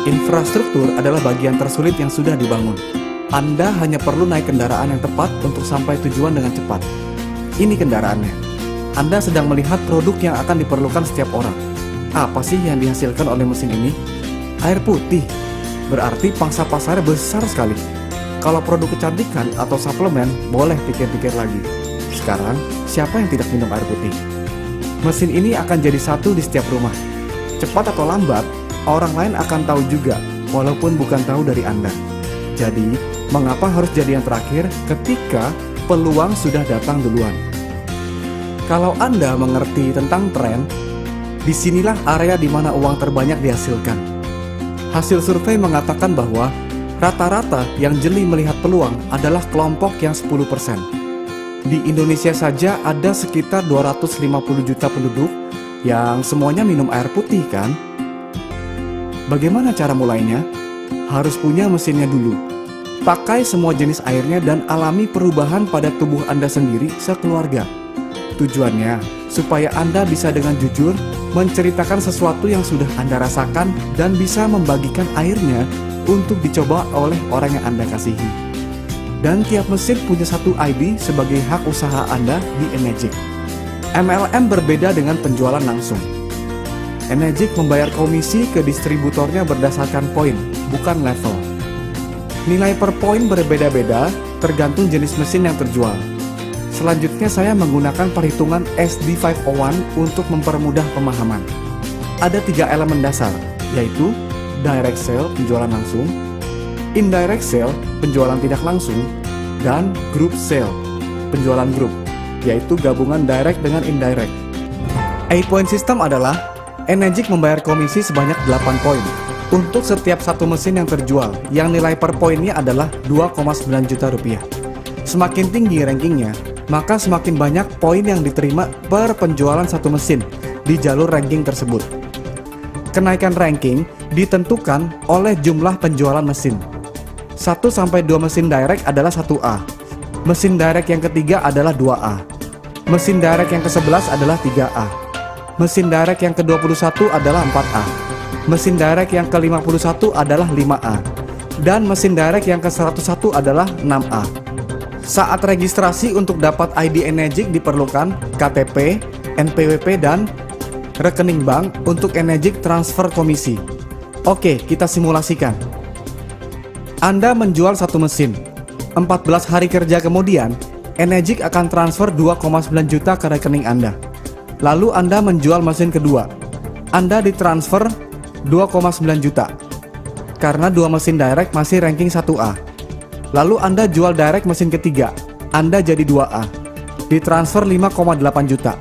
Infrastruktur adalah bagian tersulit yang sudah dibangun. Anda hanya perlu naik kendaraan yang tepat untuk sampai tujuan dengan cepat. Ini kendaraannya. Anda sedang melihat produk yang akan diperlukan setiap orang. Apa sih yang dihasilkan oleh mesin ini? Air putih. Berarti pangsa pasarnya besar sekali. Kalau produk kecantikan atau suplemen, boleh pikir-pikir lagi. Sekarang, siapa yang tidak minum air putih? Mesin ini akan jadi satu di setiap rumah. Cepat atau lambat, orang lain akan tahu juga, walaupun bukan tahu dari Anda. Jadi, mengapa harus jadi yang terakhir ketika peluang sudah datang duluan? Kalau Anda mengerti tentang tren, disinilah area di mana uang terbanyak dihasilkan. Hasil survei mengatakan bahwa rata-rata yang jeli melihat peluang adalah kelompok yang 10%. Di Indonesia saja ada sekitar 250 juta penduduk yang semuanya minum air putih kan? Bagaimana cara mulainya? Harus punya mesinnya dulu. Pakai semua jenis airnya dan alami perubahan pada tubuh Anda sendiri sekeluarga. Tujuannya, supaya Anda bisa dengan jujur menceritakan sesuatu yang sudah Anda rasakan dan bisa membagikan airnya untuk dicoba oleh orang yang Anda kasihi. Dan tiap mesin punya satu ID sebagai hak usaha Anda di Enegic. MLM berbeda dengan penjualan langsung. Enegic membayar komisi ke distributornya berdasarkan poin, bukan level. Nilai per poin berbeda-beda tergantung jenis mesin yang terjual. Selanjutnya saya menggunakan perhitungan SD501 untuk mempermudah pemahaman. Ada 3 elemen dasar, yaitu direct sale penjualan langsung, indirect sale penjualan tidak langsung, dan group sale penjualan grup, yaitu gabungan direct dengan indirect. 8-point system adalah Enegic membayar komisi sebanyak 8 poin untuk setiap satu mesin yang terjual, yang nilai per poinnya adalah 2,9 juta rupiah. Semakin tinggi rankingnya, maka semakin banyak poin yang diterima per penjualan satu mesin di jalur ranking tersebut. Kenaikan ranking ditentukan oleh jumlah penjualan mesin. 1-2 mesin direct adalah 1A. Mesin direct yang ketiga adalah 2A. Mesin direct yang ke-11 adalah 3A. Mesin direct yang ke-21 adalah 4A. Mesin direct yang ke-51 adalah 5A. Dan mesin direct yang ke-101 adalah 6A. Saat registrasi untuk dapat ID Enegic diperlukan KTP, NPWP, dan rekening bank untuk Enegic transfer komisi. Oke, kita simulasikan. Anda menjual satu mesin. 14 hari kerja kemudian, Enegic akan transfer 2,9 juta ke rekening Anda. Lalu Anda menjual mesin kedua. Anda ditransfer 2,9 juta. Karena dua mesin direct masih ranking 1A. Lalu Anda jual direct mesin ketiga. Anda jadi 2A. Ditransfer 5,8 juta.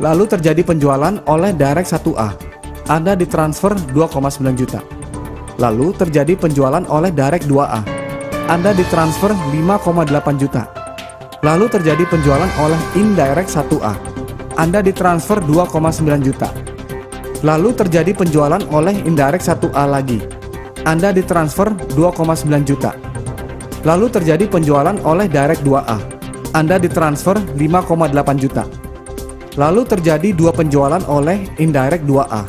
Lalu terjadi penjualan oleh direct 1A. Anda ditransfer 2,9 juta. Lalu terjadi penjualan oleh direct 2A. Anda ditransfer 5,8 juta. Lalu terjadi penjualan oleh indirect 1A. Anda ditransfer 2,9 juta. Lalu terjadi penjualan oleh indirect 1A lagi. Anda ditransfer 2,9 juta. Lalu terjadi penjualan oleh direct 2A. Anda ditransfer 5,8 juta. Lalu terjadi 2 penjualan oleh indirect 2A.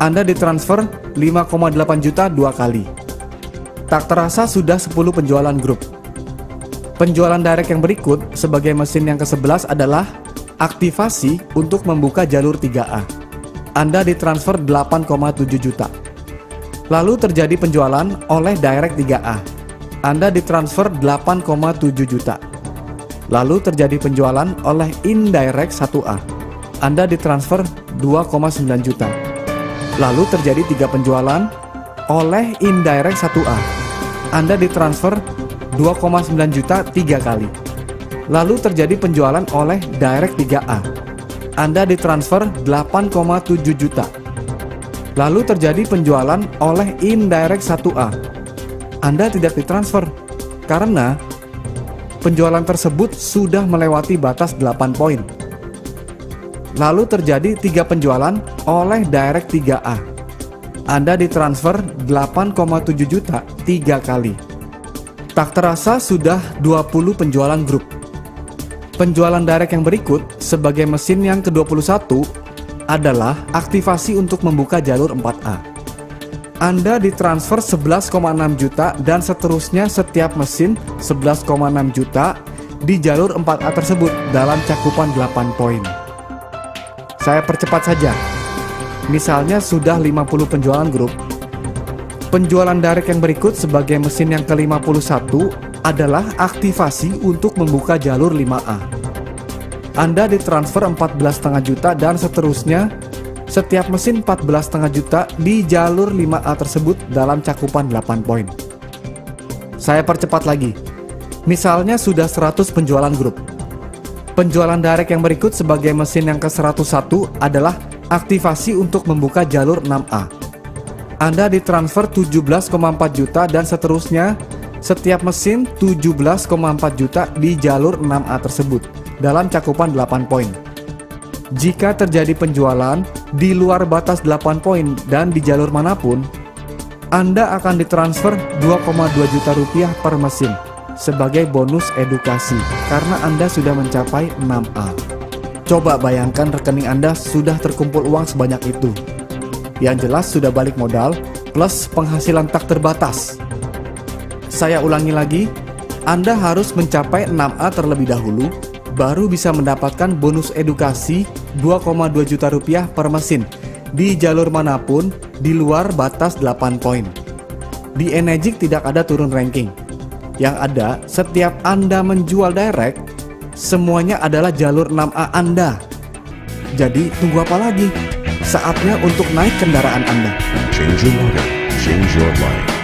Anda ditransfer 5,8 juta 2 kali. Tak terasa sudah 10 penjualan grup. Penjualan direct yang berikut sebagai mesin yang ke-11 adalah aktivasi untuk membuka jalur 3A. Anda ditransfer 8,7 juta. Lalu terjadi penjualan oleh direct 3A. Anda ditransfer 8,7 juta. Lalu terjadi penjualan oleh indirect 1A. Anda ditransfer 2,9 juta. Lalu terjadi 3 penjualan oleh indirect 1A. Anda ditransfer 2,9 juta 3 kali. Lalu terjadi penjualan oleh direct 3A. Anda ditransfer 8,7 juta. Lalu terjadi penjualan oleh indirect 1A. Anda tidak ditransfer karena penjualan tersebut sudah melewati batas 8 poin. Lalu terjadi 3 penjualan oleh direct 3A. Anda ditransfer 8,7 juta 3 kali. Tak terasa sudah 20 penjualan grup. Penjualan direct yang berikut sebagai mesin yang ke-21 adalah aktivasi untuk membuka jalur 4A. Anda ditransfer 11,6 juta dan seterusnya setiap mesin 11,6 juta di jalur 4A tersebut dalam cakupan 8 poin. Saya percepat saja. Misalnya sudah 50 penjualan grup. Penjualan direct yang berikut sebagai mesin yang ke-51 adalah aktivasi untuk membuka jalur 5A. Anda ditransfer 14,5 juta dan seterusnya setiap mesin 14,5 juta di jalur 5A tersebut dalam cakupan 8 poin. Saya percepat lagi. Misalnya sudah 100 penjualan grup. Penjualan direct yang berikut sebagai mesin yang ke-101 adalah aktivasi untuk membuka jalur 6A. Anda ditransfer 17,4 juta dan seterusnya setiap mesin 17,4 juta di jalur 6A tersebut dalam cakupan 8 poin. Jika terjadi penjualan di luar batas 8 poin dan di jalur manapun, Anda akan ditransfer 2,2 juta rupiah per mesin sebagai bonus edukasi karena Anda sudah mencapai 6A. Coba bayangkan rekening Anda sudah terkumpul uang sebanyak itu. Yang jelas sudah balik modal plus penghasilan tak terbatas. Saya ulangi lagi, Anda harus mencapai 6A terlebih dahulu baru bisa mendapatkan bonus edukasi 2,2 juta rupiah per mesin di jalur manapun di luar batas 8 poin. Di Enegic tidak ada turun ranking. Yang ada, setiap Anda menjual direct, semuanya adalah jalur 6A Anda. Jadi tunggu apa lagi? Saatnya untuk naik kendaraan Anda. Change your water, change your life.